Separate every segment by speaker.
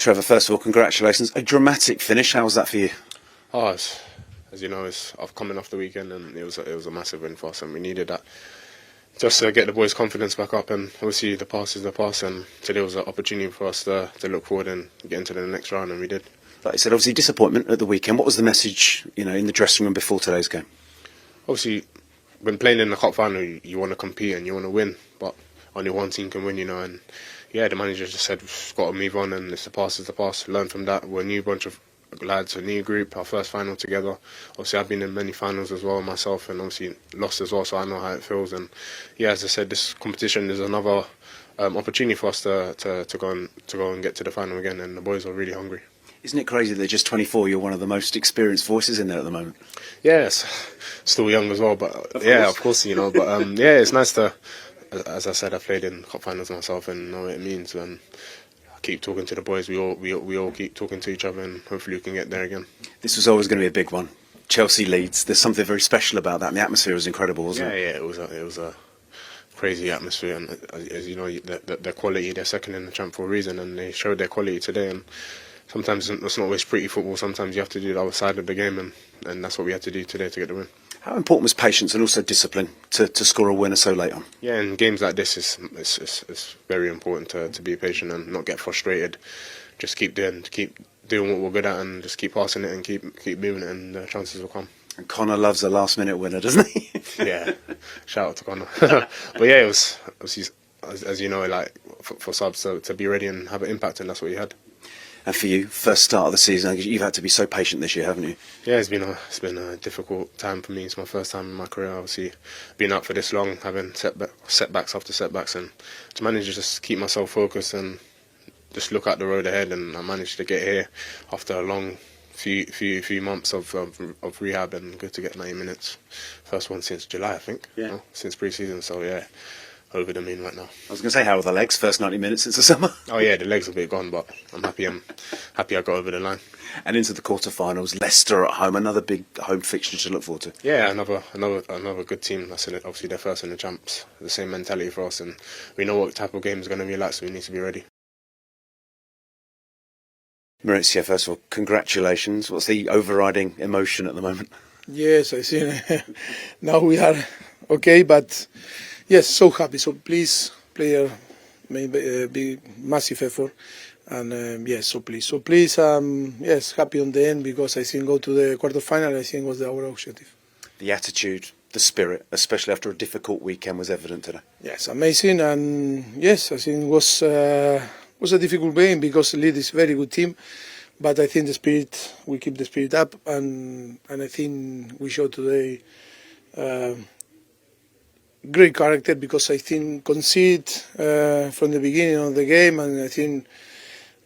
Speaker 1: Trevor, first of all, congratulations. A dramatic finish. How was that for you?
Speaker 2: Oh, as you know, it's coming off the weekend, and it was a massive win for us, and we needed that just to get the boys' confidence back up. And obviously, the past is the past, and today was an opportunity for us to look forward and get into the next round, and we did.
Speaker 1: Like you said, obviously disappointment at the weekend. What was the message, in the dressing room before today's game?
Speaker 2: Obviously, when playing in the cup final, you want to compete and you want to win, but only one team can win, and yeah, the manager just said we've got to move on, and it's the past is the past. Learn from that. We're a new bunch of lads, a new group, our first final together. Obviously, I've been in many finals as well myself, and obviously lost as well, so I know how it feels. And yeah, as I said, this competition is another opportunity for us to go and get to the final again, and the boys are really hungry.
Speaker 1: Isn't it crazy that they're just 24? You're one of the most experienced voices in there at the moment.
Speaker 2: Yeah, still young as well, but of course, But yeah, it's nice to. As I said, I played in cup finals myself and know what it means. And I keep talking to the boys. We all keep talking to each other, and hopefully we can get there again. This
Speaker 1: was always going to be a big one. Chelsea Leeds. There's something very special about that, and the atmosphere was incredible, wasn't it?
Speaker 2: Yeah, it was a crazy atmosphere, and as you know, their quality. They're second in the champ for a reason, and they showed their quality today. And sometimes it's not always pretty football. Sometimes you have to do the other side of the game, and that's what we had to do today to get the win.
Speaker 1: How important was patience and also discipline to score a winner so late on?
Speaker 2: Yeah, in games like this, it's very important to be patient and not get frustrated. Just keep doing what we're good at, and just keep passing it and keep moving it, and the chances will come.
Speaker 1: And Conor loves a last-minute winner, doesn't he?
Speaker 2: Yeah, shout out to Conor. But yeah, it was as you know, like for subs to be ready and have an impact, and that's what he had.
Speaker 1: And for you, first start of the season, you've had to be so patient this year, haven't you?
Speaker 2: Yeah, it's been a difficult time for me. It's my first time in my career, obviously, being out for this long, having setbacks after setbacks, and to manage to just keep myself focused and just look at the road ahead. And I managed to get here after a long few months of rehab, and good to get 90 minutes. First one since July, I think.
Speaker 1: Yeah.
Speaker 2: Since pre-season, so yeah. Over the moon right now.
Speaker 1: I was going to say, how are the legs? First 90 minutes since the summer.
Speaker 2: Oh yeah, the legs are a bit gone, but I'm happy I got over the line.
Speaker 1: And into the quarterfinals, Leicester at home, another big home fixture to look forward to.
Speaker 2: Yeah, another good team. I said it, obviously they're first in the champs. The same mentality for us, and we know what type of game is going to be like, so we need to be ready.
Speaker 1: Maurizio, first of all, congratulations. What's the overriding emotion at the moment?
Speaker 3: Yes, I think now we are okay, but yes, so happy. So please, player, be massive effort, and yes, so please, yes, happy on the end, because I think go to the quarterfinal. I think was our objective.
Speaker 1: The attitude, the spirit, especially after a difficult weekend, was evident today.
Speaker 3: Yes, amazing, and yes, I think it was a difficult game because Leeds is a very good team, but I think we keep the spirit up, and I think we showed today. Great character, because I think concede from the beginning of the game, and I think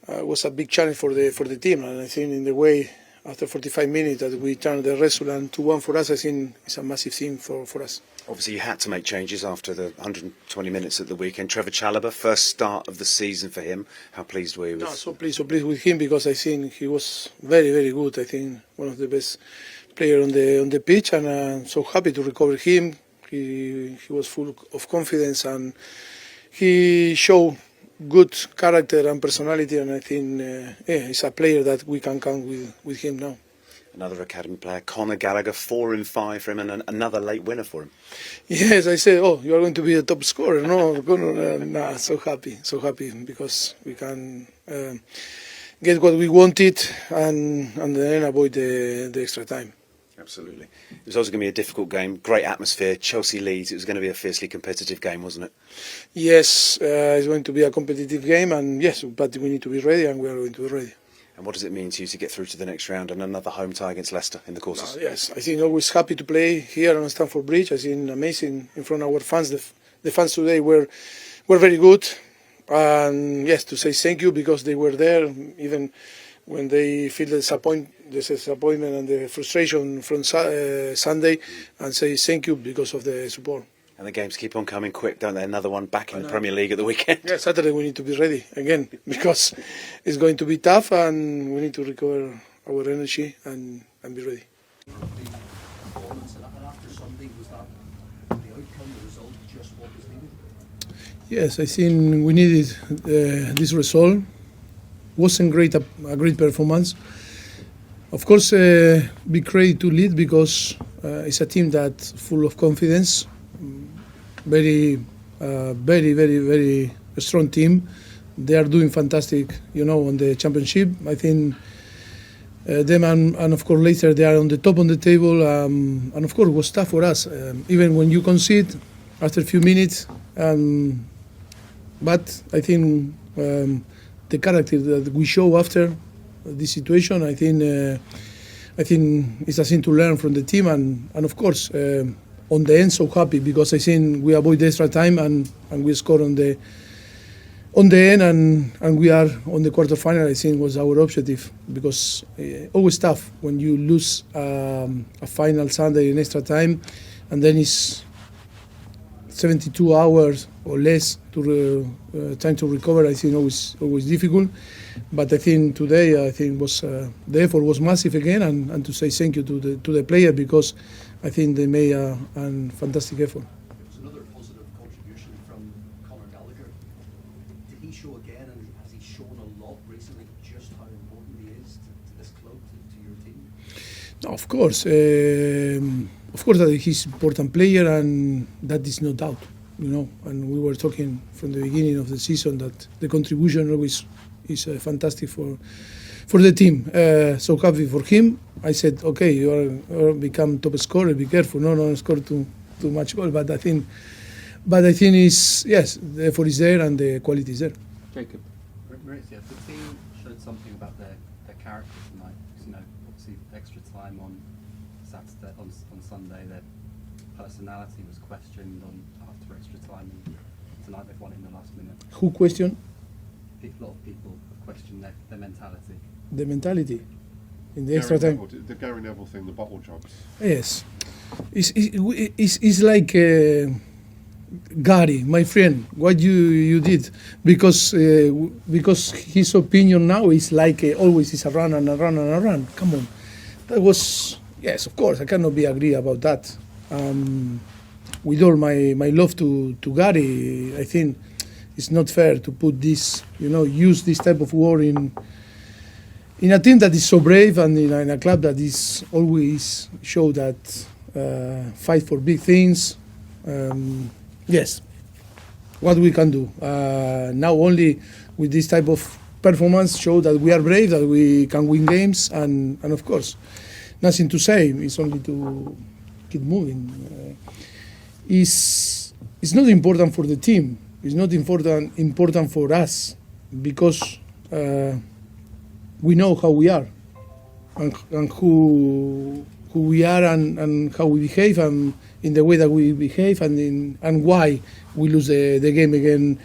Speaker 3: it was a big challenge for the team. And I think in the way after 45 minutes that we turned the result and 2-1 for us, I think it's a massive thing for us.
Speaker 1: Obviously, you had to make changes after the 120 minutes at the weekend. Trevor Chalobah, first start of the season for him. How pleased were you with?
Speaker 3: So pleased with him, because I think he was very, very good. I think one of the best players on the pitch, and I'm so happy to recover him. He was full of confidence, and he showed good character and personality, and I think he's a player that we can count with him now.
Speaker 1: Another academy player, Conor Gallagher, 4 in 5 for him, and another late winner for him.
Speaker 3: Yes, I said, you are going to be the top scorer. No, nah, so happy, because we can get what we wanted, and then avoid the extra time.
Speaker 1: Absolutely. It was also going to be a difficult game, great atmosphere, Chelsea Leeds. It was going to be a fiercely competitive game, wasn't it?
Speaker 3: Yes, it's going to be a competitive game, and yes, but we need to be ready, and we are going to be ready.
Speaker 1: And what does it mean to you to get through to the next round and another home tie against Leicester in the quarters?
Speaker 3: Yes, I think always happy to play here on Stamford Bridge. I think amazing in front of our fans. The fans today were very good, and yes, to say thank you, because they were there even when they feel the disappointment and the frustration from Sunday, and say thank you because of the support.
Speaker 1: And the games keep on coming quick, don't they? Another one back in the Premier League at the weekend.
Speaker 3: Yeah, Saturday we need to be ready again, because it's going to be tough, and we need to recover our energy and be ready. Yes, I think we needed this result. wasn't great a great performance. Of course, big credit to Leeds because it's a team that's full of confidence, very strong team. They are doing fantastic, on the championship. I think them and of course later they are on the top on the table. And of course it was tough for us, even when you concede after a few minutes. But I think the character that we show after this situation, I think it's a thing to learn from the team. And of course, on the end, so happy because I think we avoid the extra time and we score on the end and we are on the quarterfinal. I think was our objective because always tough when you lose a final Sunday in extra time and then it's 72 hours or less to time to recover. I think always difficult, but I think today was the effort was massive again, and to say thank you to the player because I think they made a fantastic effort.
Speaker 4: There was another positive contribution from Conor Gallagher. Did he show again, and has he shown a lot recently just how important he is to this club, to your team?
Speaker 3: No, of course. That he's an important player, and that is no doubt, And we were talking from the beginning of the season that the contribution always is fantastic for the team. So happy for him. I said, okay, you are become top scorer. Be careful, no score too much goal. But I think is yes, the effort is there and the quality is there.
Speaker 5: Jacob.
Speaker 4: Maurizio, the team showed something about their character tonight. Obviously extra time on Saturday, on Sunday, their personality was questioned after extra time, and tonight they've won in the last minute.
Speaker 3: Who questioned?
Speaker 4: A lot of people have questioned their mentality.
Speaker 3: The mentality in the extra time.
Speaker 6: The Gary Neville thing, the bottle jobs.
Speaker 3: Yes, it's like Gary, my friend, what you did because his opinion now is like always is a run and a run and a run. Come on, that was yes, of course I cannot be agree about that. With all my love to Gary, I think it's not fair to put this, use this type of word in a team that is so brave and in a club that is always show that fight for big things. Yes, what we can do now only with this type of performance show that we are brave, that we can win games, and of course, nothing to say. It's only to keep moving. It's not important for the team. It's not important for us because we know how we are and who we are and how we behave and in the way that we behave and why we lose the game again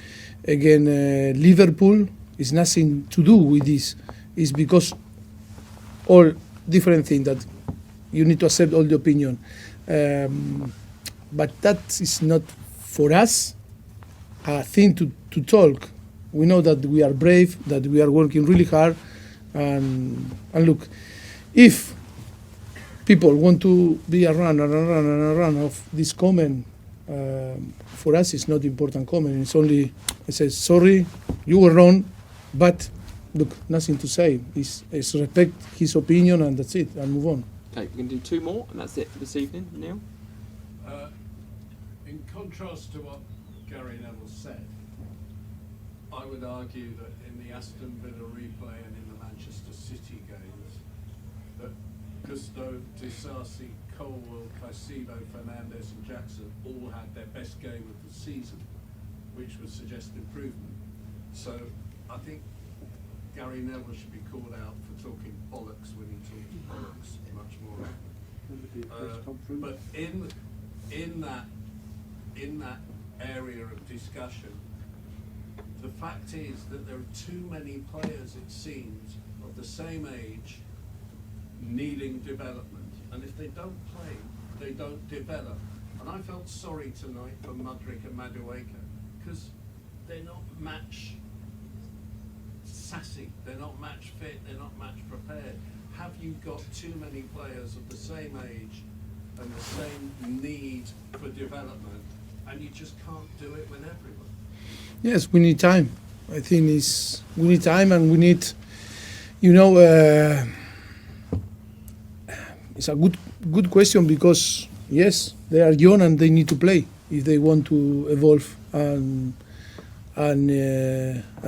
Speaker 3: Liverpool. It's nothing to do with this. It's because all different things that you need to accept all the opinion. But that is not for us a thing to talk. We know that we are brave, that we are working really hard, and look, if people want to be a run of this comment, for us it's not important comment. It's only I say sorry, you were wrong, but look, nothing to say. It's respect his opinion and that's it, and move on.
Speaker 5: Okay, we can do two more, and that's it for this evening. Neil?
Speaker 7: In contrast to what Gary Neville said, I would argue that in the Aston Villa replay and in the Manchester City games, that Gusto, Disasi, Colwell, Caicedo, Fernandes and Jackson all had their best game of the season, which would suggest improvement. So I think Gary Neville should be called out for talking bollocks when he talks bollocks much more. But in that area of discussion, the fact is that there are too many players, it seems, of the same age needing development, and if they don't play, they don't develop. And I felt sorry tonight for Mudryk and Madueke because they're not match sassy, they're not match fit, they're not match prepared. Have you got too many players of the same age and the same need for development, and you just can't do it with everyone?
Speaker 3: Yes, we need time. I think we need time, and we need, it's a good question, because yes, they are young and they need to play if they want to evolve and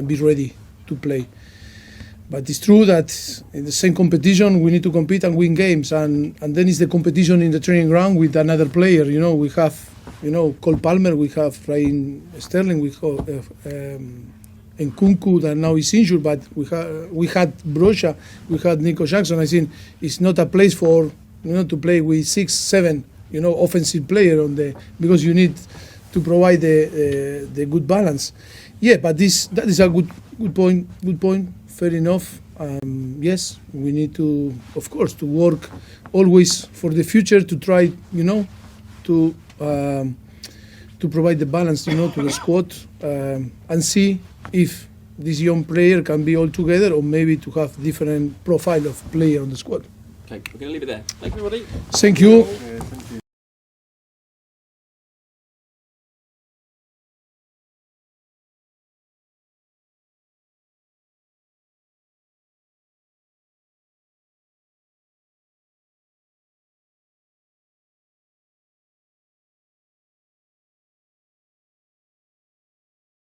Speaker 3: be ready to play. But it's true that in the same competition we need to compete and win games, and then it's the competition in the training ground with another player. We have Cole Palmer, we have Raheem Sterling, we have Nkunku that now is injured, but we had Brocha, we had Nico Jackson. I think it's not a place for to play with 6-7 offensive player because you need to provide the good balance. Yeah, but that is a good point. Fair enough. Yes, we need to, of course, to work always for the future to try, to provide the balance, to the squad, and see if this young player can be all together, or maybe to have different profile of player on the squad.
Speaker 5: Okay, we're going to leave it there. Thank you, everybody.
Speaker 3: Thank you.
Speaker 6: Thank you.